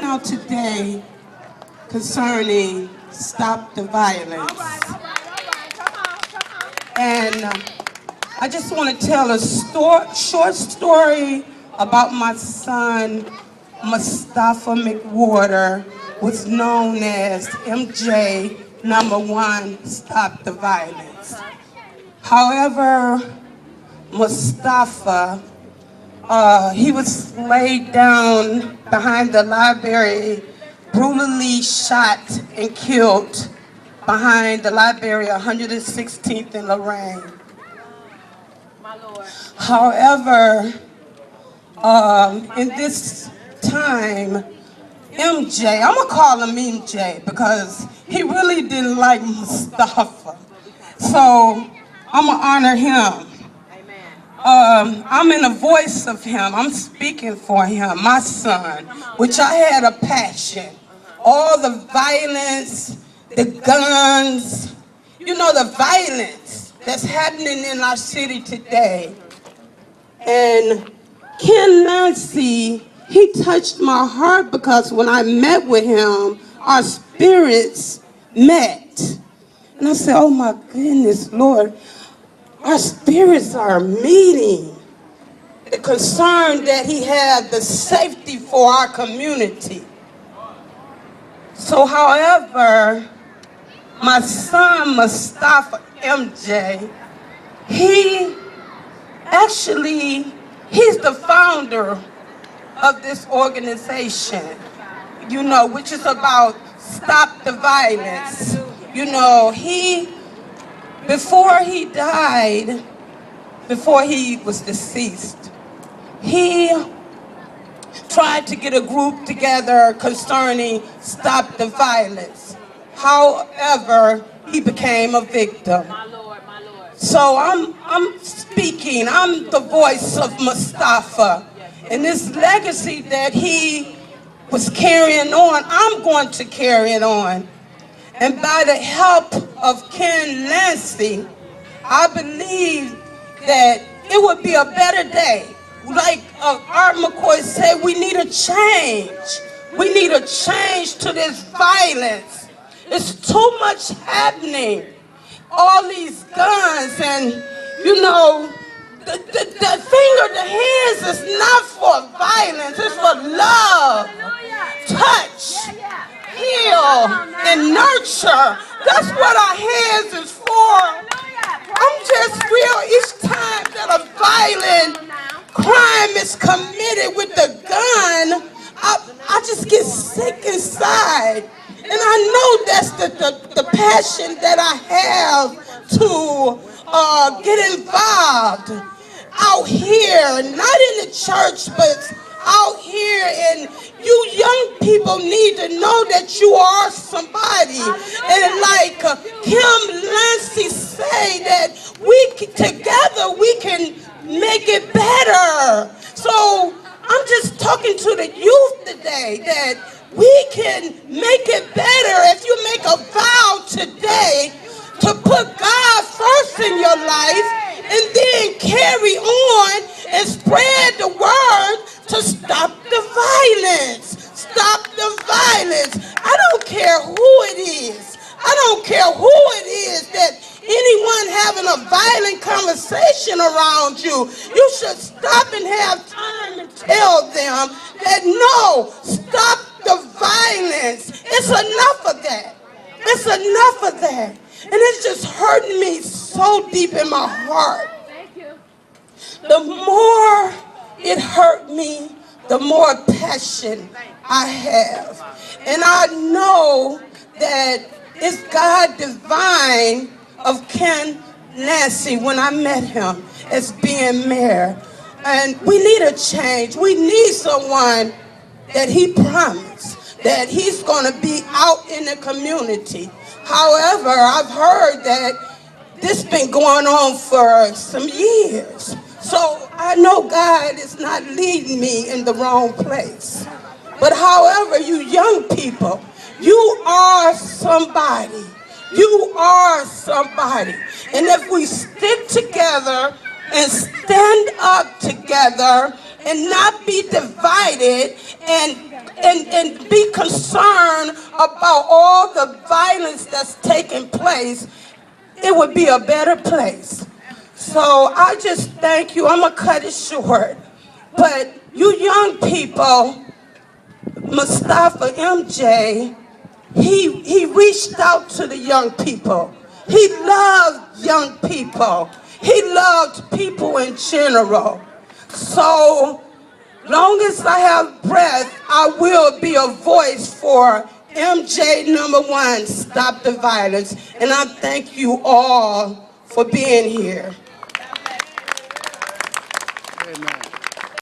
out today concerning Stop the Violence. And I just want to tell a short story about my son, Mustafa McWhorter, was known as MJ #1 Stop the Violence. However, Mustafa, he was laid down behind the library, brutally shot and killed behind the library, 116th and Lorraine. However, in this time, MJ, I'm gonna call him MJ because he really didn't like Mustafa. So I'm gonna honor him. I'm in the voice of him. I'm speaking for him, my son, which I had a passion. All the violence, the guns, the violence that's happening in our city today. And Ken Lancy, he touched my heart because when I met with him, our spirits met. And I said, oh my goodness, Lord, our spirits are meeting. The concern that he had, the safety for our community. So however, my son Mustafa MJ, he's the founder of this organization, which is about Stop the Violence. Before he died, before he was deceased, he tried to get a group together concerning Stop the Violence. However, he became a victim. So I'm speaking, I'm the voice of Mustafa. And this legacy that he was carrying on, I'm going to carry it on. And by the help of Ken Lancy, I believe that it would be a better day. Like Art McCoy said, we need a change. We need a change to this violence. It's too much happening. All these guns and, the hands is not for violence, it's for love, touch, heal, and nurture. That's what our hands is for. I'm just real, each time that a violent crime is committed with the gun, I just get sick inside. And I know that's the passion that I have to get involved out here, not in the church, but out here. And you young people need to know that you are somebody. And like Kim Lancy say, that together we can make it better. So I'm just talking to the youth today that we can make it better if you make a vow today to put God first in your life and then carry on and spread the word to stop the violence. Stop the violence. I don't care who it is. I don't care who it is that anyone having a violent conversation around you, you should stop and have time to tell them that no, stop the violence. It's enough of that. It's enough of that. And it's just hurting me so deep in my heart. Thank you. The more it hurt me, the more passion I have. And I know that it's God divine of Ken Lancy when I met him as being mayor. And we need a change. We need someone that he promised that he's going to be out in the community. However, I've heard that this been going on for some years. So I know God is not leading me in the wrong place. But however, you young people, you are somebody. You are somebody. And if we stick together and stand up together and not be divided and be concerned about all the violence that's taking place, it would be a better place. So I just thank you. I'm going to cut it short. But you young people, Mustafa MJ, he reached out to the young people. He loved young people. He loved people in general. So long as I have breath, I will be a voice for MJ #1, Stop the Violence. And I thank you all for being here. Amen.